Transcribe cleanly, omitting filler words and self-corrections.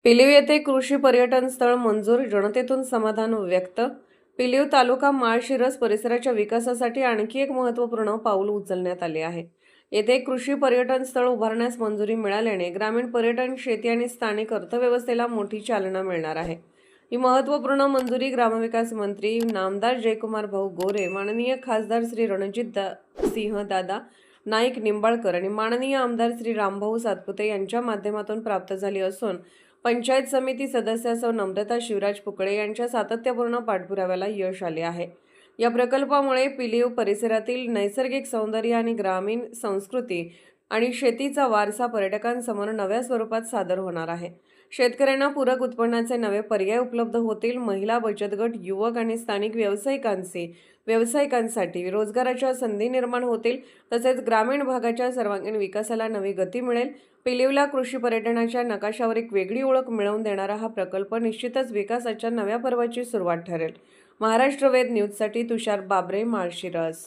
पिलीव येथे कृषी पर्यटन स्थळ मंजूर, जनतेतून समाधान व्यक्त. पिलीव तालुका माळशिरस परिसराच्या विकासासाठी आणखी एक महत्त्वपूर्ण पाऊल उचलण्यात आले आहे. येथे एक कृषी पर्यटन स्थळ उभारण्यास मंजुरी मिळाल्याने ग्रामीण पर्यटन, शेती आणि स्थानिक अर्थव्यवस्थेला मोठी चालना मिळणार आहे. ही महत्त्वपूर्ण मंजुरी ग्रामविकास मंत्री नामदार जयकुमार भाऊ गोरे, माननीय खासदार श्री रणजित सिंह दादा नाईक निंबाळकर आणि माननीय आमदार श्री रामभाऊ सातपुते यांच्या माध्यमातून प्राप्त झाली असून पंचायत समिती सदस्य सौ नम्रता शिवराज पुकळे यांच्या सातत्यपूर्ण पाठपुराव्याला यश आले आहे. या प्रकल्पामुळे पिलीव परिसरातील नैसर्गिक सौंदर्य आणि ग्रामीण संस्कृती आणि शेतीचा वारसा पर्यटकांसमोर नव्या स्वरूपात सादर होणार आहे. शेतकऱ्यांना पूरक उत्पन्नाचे नवे पर्याय उपलब्ध होतील. महिला बचत गट, युवक आणि स्थानिक व्यावसायिकांसाठी रोजगाराच्या संधी निर्माण होतील. तसेच ग्रामीण भागाच्या सर्वांगीण विकासाला नवी गती मिळेल. पिलीवला कृषी पर्यटनाच्या नकाशावर एक वेगळी ओळख मिळवून देणारा हा प्रकल्प निश्चितच विकासाच्या नव्या पर्वाची सुरुवात ठरेल. महाराष्ट्र वेद न्यूजसाठी तुषार बाबरे, माळशिरस.